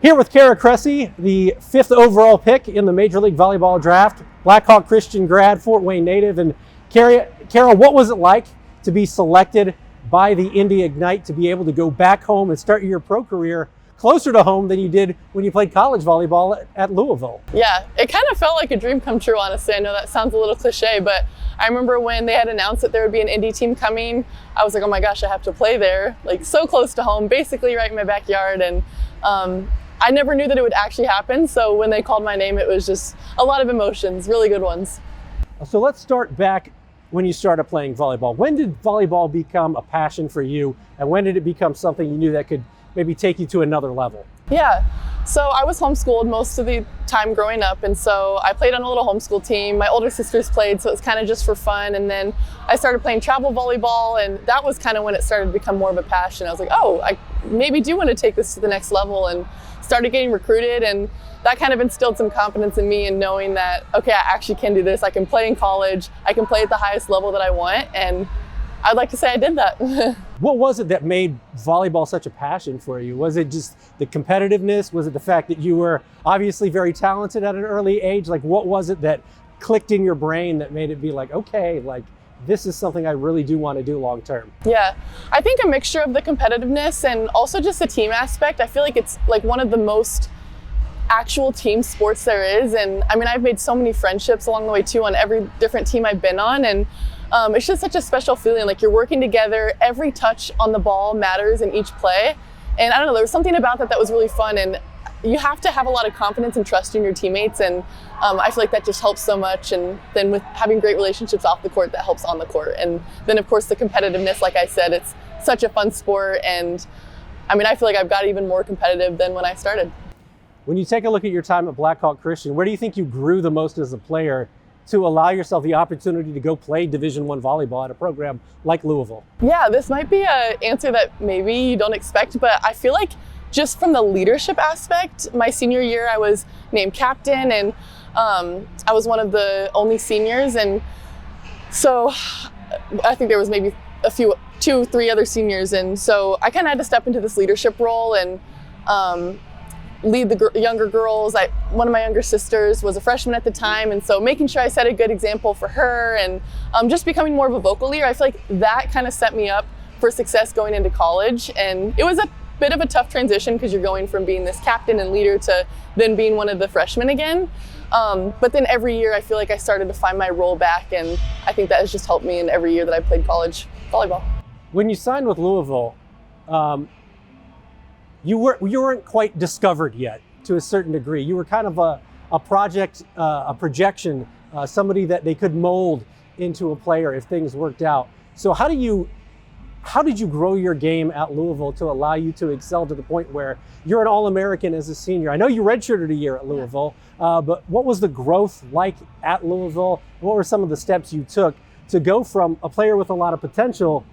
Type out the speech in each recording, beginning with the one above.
Here with Cara Cresse, the 5th overall pick in the Major League Volleyball draft, Blackhawk Christian grad, Fort Wayne native. And Cara, what was it like to be selected by the Indy Ignite to be able to go back home and start your pro career closer to home than you did when you played college volleyball at Louisville? Yeah, it kind of felt like a dream come true, honestly. I know that sounds a little cliche, but I remember when they had announced that there would be an Indy team coming, I was like, oh my gosh, I have to play there, like so close to home, basically right in my backyard. And I never knew that it would actually happen. So when they called my name, it was just a lot of emotions, really good ones. So let's start back when you started playing volleyball. When did volleyball become a passion for you? And when did it become something you knew that could maybe take you to another level? Yeah, so I was homeschooled most of the time growing up, and so I played on a little homeschool team. My older sisters played, so it was kind of just for fun. And then I started playing travel volleyball, and that was kind of when it started to become more of a passion. I was like, oh, I maybe do want to take this to the next level, and started getting recruited, and that kind of instilled some confidence in me in knowing that, okay, I actually can do this. I can play in college, I can play at the highest level that I want, and I'd like to say I did that. What was it that made volleyball such a passion for you? Was it just the competitiveness? Was it the fact that you were obviously very talented at an early age? Like, what was it that clicked in your brain that made it be like, okay, like this is something I really do want to do long term? Yeah, I think a mixture of the competitiveness and also just the team aspect. I feel like it's like one of the most actual team sports there is. And I mean, I've made so many friendships along the way too on every different team I've been on. And it's just such a special feeling, like you're working together, every touch on the ball matters in each play. And I don't know, there was something about that was really fun. And you have to have a lot of confidence and trust in your teammates. And I feel like that just helps so much. And then with having great relationships off the court, that helps on the court. And then of course the competitiveness, like I said, it's such a fun sport. And I mean, I feel like I've got even more competitive than when I started. When you take a look at your time at Blackhawk Christian, where do you think you grew the most as a player to allow yourself the opportunity to go play Division I volleyball at a program like Louisville? Yeah, this might be an answer that maybe you don't expect, but I feel like just from the leadership aspect, my senior year I was named captain, and I was one of the only seniors, and so I think there was maybe two, three other seniors, and so I kind of had to step into this leadership role and lead the younger girls. One of my younger sisters was a freshman at the time, and so making sure I set a good example for her and just becoming more of a vocal leader, I feel like that kind of set me up for success going into college. And it was a bit of a tough transition because you're going from being this captain and leader to then being one of the freshmen again. But then every year I feel like I started to find my role back, and I think that has just helped me in every year that I played college volleyball. When you signed with Louisville, you weren't quite discovered yet to a certain degree. You were kind of a project, a projection, somebody that they could mold into a player if things worked out. So how did you grow your game at Louisville to allow you to excel to the point where you're an All-American as a senior? I know you redshirted a year at Louisville, but what was the growth like at Louisville? What were some of the steps you took to go from a player with a lot of potential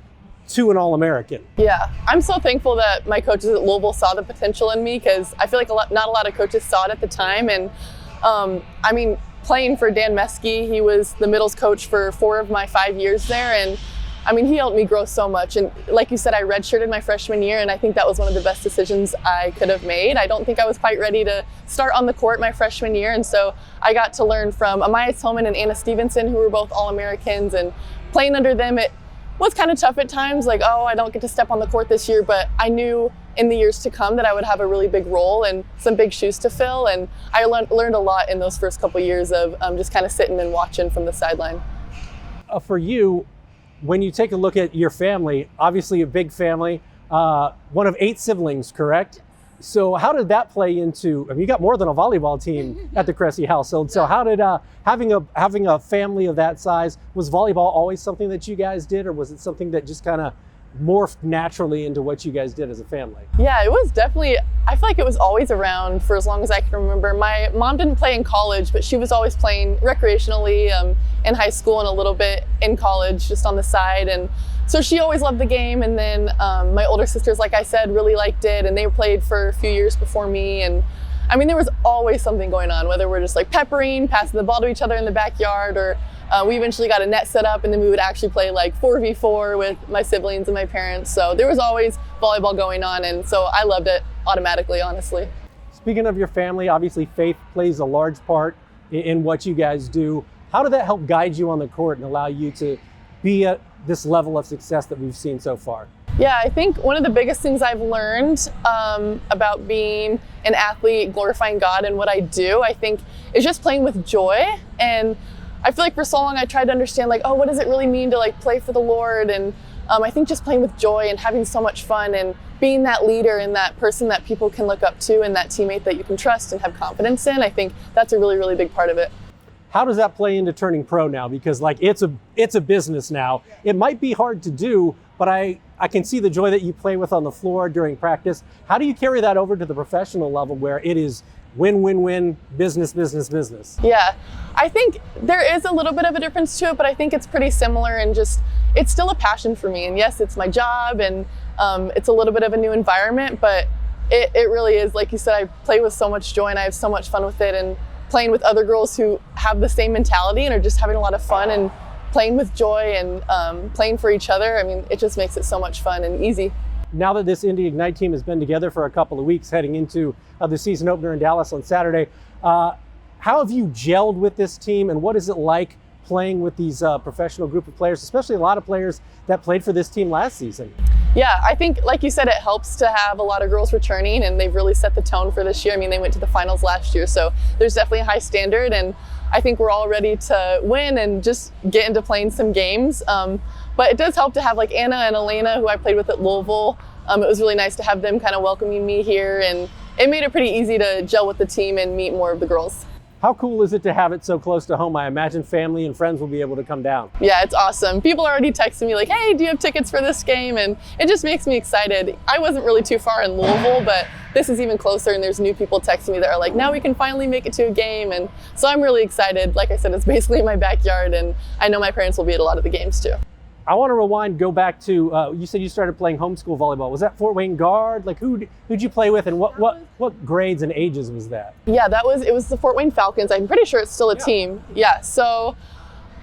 to an All-American? Yeah, I'm so thankful that my coaches at Louisville saw the potential in me, because I feel like not a lot of coaches saw it at the time. And I mean, playing for Dan Meskey, he was the middles coach for 4 of my 5 years there, and I mean, he helped me grow so much. And like you said, I redshirted my freshman year, and I think that was one of the best decisions I could have made. I don't think I was quite ready to start on the court my freshman year, and so I got to learn from Amaya Tillman and Anna Stevenson, who were both All-Americans, and playing under them, it was kind of tough at times, like, oh, I don't get to step on the court this year, but I knew in the years to come that I would have a really big role and some big shoes to fill. And I learned a lot in those first couple years of just kind of sitting and watching from the sideline. For you, when you take a look at your family, obviously a big family, one of 8 siblings, correct? So how did that play into, I mean, you got more than a volleyball team at the Cresse household. So how did having a family of that size, was volleyball always something that you guys did, or was it something that just kind of morphed naturally into what you guys did as a family? Yeah, it was definitely, I feel like it was always around for as long as I can remember. My mom didn't play in college, but she was always playing recreationally in high school and a little bit in college, just on the side. And so she always loved the game. And then my older sisters, like I said, really liked it, and they played for a few years before me. And I mean, there was always something going on, whether we're just like peppering, passing the ball to each other in the backyard, or we eventually got a net set up, and then we would actually play like 4v4 with my siblings and my parents. So there was always volleyball going on, and so I loved it automatically, honestly. Speaking of your family, obviously faith plays a large part in what you guys do. How did that help guide you on the court and allow you to be at this level of success that we've seen so far? Yeah, I think one of the biggest things I've learned about being an athlete, glorifying God in what I do, I think is just playing with joy. And I feel like for so long I tried to understand like, oh, what does it really mean to like play for the Lord? And I think just playing with joy and having so much fun and being that leader and that person that people can look up to and that teammate that you can trust and have confidence in, I think that's a really, really big part of it. How does that play into turning pro now? Because like it's a business now. It might be hard to do, but I can see the joy that you play with on the floor during practice. How do you carry that over to the professional level where it is win, win, win, business, business, business? Yeah, I think there is a little bit of a difference to it, but I think it's pretty similar and just, it's still a passion for me. And yes, it's my job and it's a little bit of a new environment, but it really is, like you said, I play with so much joy and I have so much fun with it, and playing with other girls who have the same mentality and are just having a lot of fun and playing with joy and playing for each other. I mean, it just makes it so much fun and easy. Now that this Indy Ignite team has been together for a couple of weeks heading into the season opener in Dallas on Saturday, how have you gelled with this team and what is it like playing with these professional group of players, especially a lot of players that played for this team last season? Yeah, I think, like you said, it helps to have a lot of girls returning, and they've really set the tone for this year. I mean, they went to the finals last year, so there's definitely a high standard, and I think we're all ready to win and just get into playing some games. But it does help to have like Anna and Elena, who I played with at Louisville. It was really nice to have them kind of welcoming me here, and it made it pretty easy to gel with the team and meet more of the girls. How cool is it to have it so close to home? I imagine family and friends will be able to come down. Yeah, it's awesome. People are already texting me like, hey, do you have tickets for this game? And it just makes me excited. I wasn't really too far in Louisville, but this is even closer, and there's new people texting me that are like, now we can finally make it to a game. And so I'm really excited. Like I said, it's basically in my backyard, and I know my parents will be at a lot of the games too. I want to rewind, go back to, you said you started playing homeschool volleyball. Was that Fort Wayne guard? Like who'd you play with, and what grades and ages was that? Yeah, it was the Fort Wayne Falcons. I'm pretty sure it's still a team. Yeah, so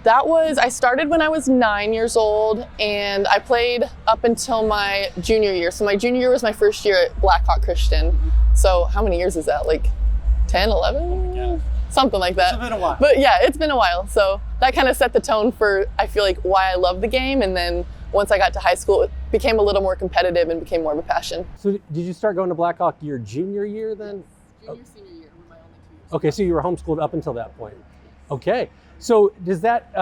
I started when I was 9 years old, and I played up until my junior year. So my junior year was my first year at Blackhawk Christian. So how many years is that? Like 10, 11? Yeah. Something like that. It's been a while. But yeah, it's been a while. So that kind of set the tone for, I feel like, why I love the game. And then once I got to high school, it became a little more competitive and became more of a passion. So did you start going to Blackhawk your junior year then? Junior, senior year were my only 2 years. Okay, so you were homeschooled up until that point. Okay, so does that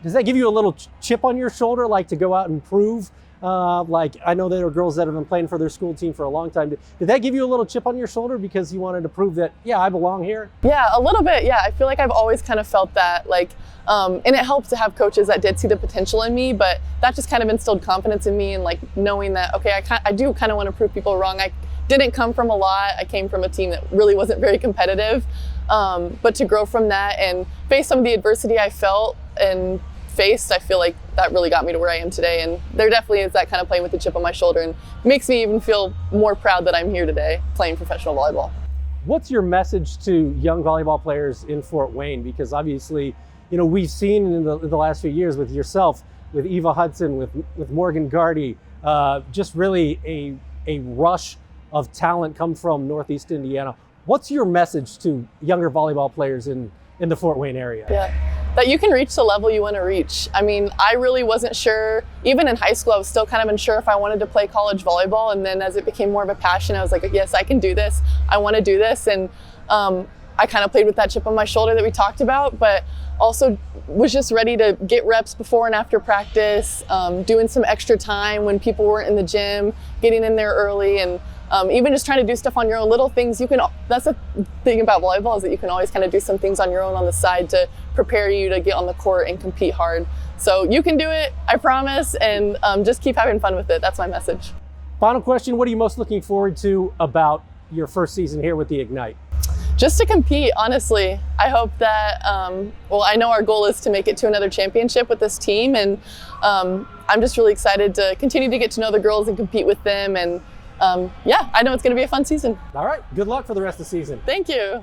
give you a little chip on your shoulder, like to go out and prove? Like I know there are girls that have been playing for their school team for a long time. Did that give you a little chip on your shoulder because you wanted to prove that, yeah, I belong here? Yeah, a little bit. Yeah, I feel like I've always kind of felt that, like, and it helped to have coaches that did see the potential in me, but that just kind of instilled confidence in me and like knowing that, okay, I do kind of want to prove people wrong. I didn't come from a lot. I came from a team that really wasn't very competitive, but to grow from that and face some of the adversity I felt and faced, I feel like that really got me to where I am today. And there definitely is that kind of playing with the chip on my shoulder, and makes me even feel more proud that I'm here today playing professional volleyball. What's your message to young volleyball players in Fort Wayne? Because obviously, you know, we've seen in the last few years with yourself, with Eva Hudson, with Morgan Gardy, just really a rush of talent come from Northeast Indiana. What's your message to younger volleyball players in the Fort Wayne area? Yeah, that you can reach the level you want to reach. I mean, I really wasn't sure, even in high school, I was still kind of unsure if I wanted to play college volleyball. And then as it became more of a passion, I was like, yes, I can do this. I want to do this. And I kind of played with that chip on my shoulder that we talked about, but also was just ready to get reps before and after practice, doing some extra time when people weren't in the gym, getting in there early, and even just trying to do stuff on your own, little things. That's the thing about volleyball, is that you can always kind of do some things on your own on the side to prepare you to get on the court and compete hard. So you can do it, I promise, and just keep having fun with it. That's my message. Final question, what are you most looking forward to about your first season here with the Ignite? Just to compete, honestly. I hope that, I know our goal is to make it to another championship with this team, and I'm just really excited to continue to get to know the girls and compete with them. And yeah, I know it's going to be a fun season. All right, good luck for the rest of the season. Thank you.